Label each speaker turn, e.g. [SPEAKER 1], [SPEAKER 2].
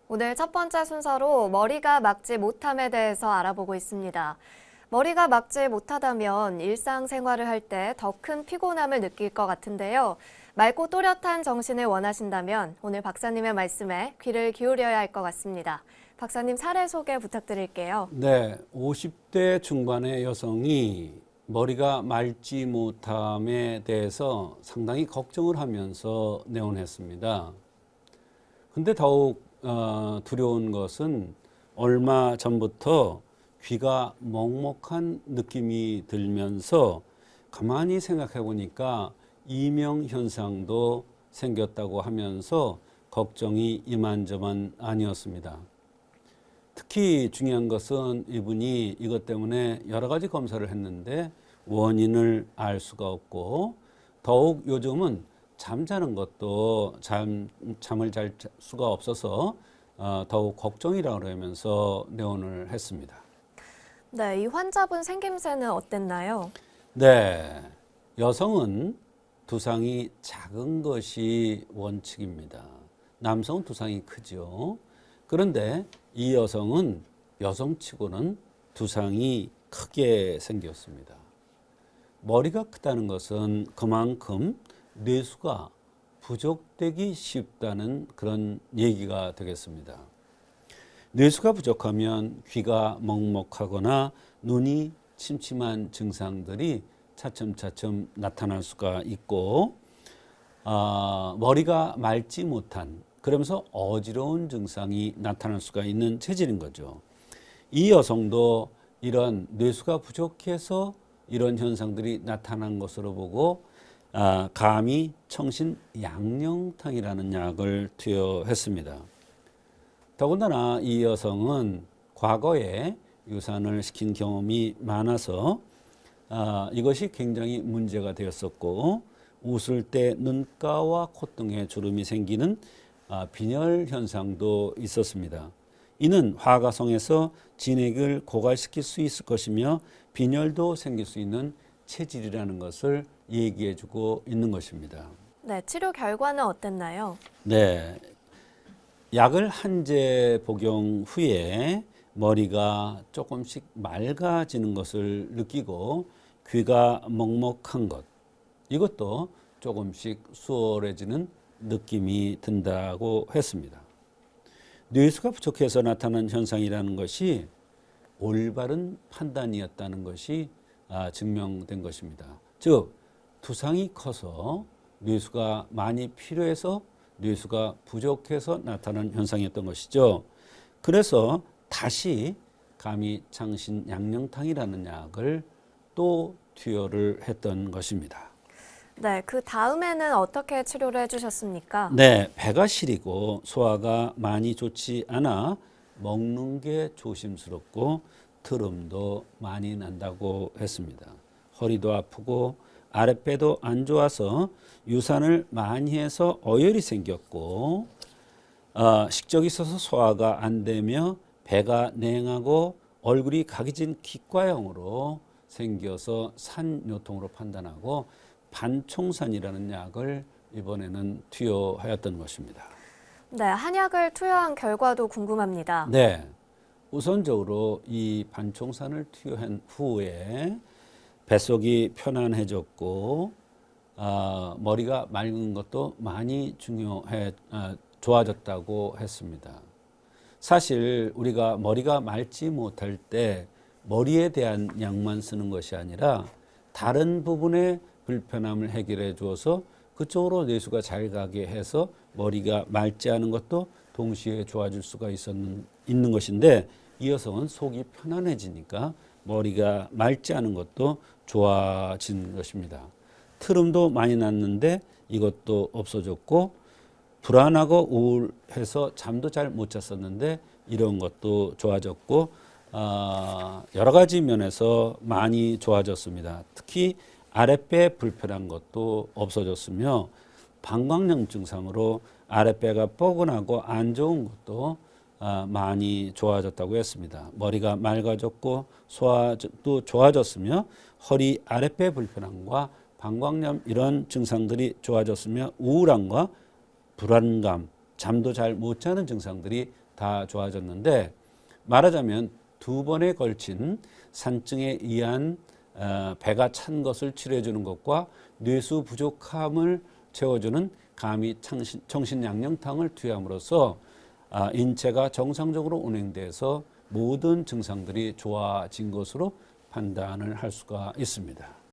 [SPEAKER 1] 오늘 첫 번째 순서로 머리가 막지 못함에 대해서 알아보고 있습니다. 머리가 막지 못하다면 일상생활을 할 때 더 큰 피곤함을 느낄 것 같은데요. 맑고 또렷한 정신을 원하신다면 오늘 박사님의 말씀에 귀를 기울여야 할 것 같습니다. 박사님 사례 소개 부탁드릴게요.
[SPEAKER 2] 네, 50대 중반의 여성이 머리가 맑지 못함에 대해서 상당히 걱정을 하면서 내원했습니다. 근데 더욱 두려운 것은 얼마 전부터 귀가 먹먹한 느낌이 들면서 가만히 생각해 보니까 이명 현상도 생겼다고 하면서 걱정이 이만저만 아니었습니다. 특히 중요한 것은 이분이 이것 때문에 여러 가지 검사를 했는데 원인을 알 수가 없고, 더욱 요즘은 잠자는 것도 잠을 잘 수가 없어서 더욱 걱정이라고 그러면서 내원을 했습니다.
[SPEAKER 1] 네, 이 환자분 생김새는 어땠나요?
[SPEAKER 2] 네, 여성은 두상이 작은 것이 원칙입니다. 남성은 두상이 크죠. 그런데 이 여성은 여성치고는 두상이 크게 생겼습니다. 머리가 크다는 것은 그만큼 뇌수가 부족되기 쉽다는 그런 얘기가 되겠습니다. 뇌수가 부족하면 귀가 먹먹하거나 눈이 침침한 증상들이 차츰차츰 나타날 수가 있고, 머리가 맑지 못한, 그러면서 어지러운 증상이 나타날 수가 있는 체질인 거죠. 이 여성도 이런 뇌수가 부족해서 이런 현상들이 나타난 것으로 보고 감히 청신 양령탕이라는 약을 투여했습니다. 더군다나 이 여성은 과거에 유산을 시킨 경험이 많아서 이것이 굉장히 문제가 되었었고, 웃을 때 눈가와 콧등에 주름이 생기는 빈혈 현상도 있었습니다. 이는 화가성에서 진액을 고갈시킬 수 있을 것이며 빈혈도 생길 수 있는 체질이라는 것을 얘기해주고 있는 것입니다.
[SPEAKER 1] 네, 치료 결과는 어땠나요?
[SPEAKER 2] 네, 약을 한 제 복용 후에 머리가 조금씩 맑아지는 것을 느끼고 귀가 먹먹한 것, 이것도 조금씩 수월해지는 느낌이 든다고 했습니다. 뇌수가 부족해서 나타난 현상이라는 것이 올바른 판단이었다는 것이 증명된 것입니다. 즉, 두상이 커서 뇌수가 많이 필요해서 뇌수가 부족해서 나타난 현상이었던 것이죠. 그래서 다시 감히 창신 양령탕이라는 약을 또 투여를 했던 것입니다.
[SPEAKER 1] 네, 그 다음에는 어떻게 치료를 해주셨습니까?
[SPEAKER 2] 네, 배가 시리고 소화가 많이 좋지 않아 먹는 게 조심스럽고 트름도 많이 난다고 했습니다. 허리도 아프고 아랫배도 안 좋아서 유산을 많이 해서 어혈이 생겼고, 식적이 있어서 소화가 안 되며 배가 냉하고 얼굴이 각이진 기과형으로 생겨서 산요통으로 판단하고 반총산이라는 약을 이번에는 투여하였던 것입니다.
[SPEAKER 1] 네, 한약을 투여한 결과도 궁금합니다.
[SPEAKER 2] 네, 우선적으로 이 반총산을 투여한 후에 뱃속이 편안해졌고, 머리가 맑은 것도 많이 좋아졌다고 했습니다. 사실 우리가 머리가 맑지 못할 때 머리에 대한 약만 쓰는 것이 아니라 다른 부분의 불편함을 해결해 주어서 그쪽으로 뇌수가 잘 가게 해서 머리가 맑지 않은 것도 동시에 좋아질 수가 있는 것인데, 이 여성은 속이 편안해지니까 머리가 맑지 않은 것도 좋아진 것입니다. 트름도 많이 났는데 이것도 없어졌고, 불안하고 우울해서 잠도 잘 못 잤었는데 이런 것도 좋아졌고, 여러 가지 면에서 많이 좋아졌습니다. 특히 아랫배 불편한 것도 없어졌으며 방광염 증상으로 아랫배가 뻐근하고 안 좋은 것도 많이 좋아졌다고 했습니다. 머리가 맑아졌고 소화도 좋아졌으며 허리 아랫배 불편함과 방광염 이런 증상들이 좋아졌으며 우울함과 불안감, 잠도 잘 못 자는 증상들이 다 좋아졌는데 말하자면 2번에 걸친 산증에 의한 배가 찬 것을 치료해주는 것과 뇌수 부족함을 채워주는 가미 청신양념탕을 투여함으로써 인체가 정상적으로 운행돼서 모든 증상들이 좋아진 것으로 판단을 할 수가 있습니다.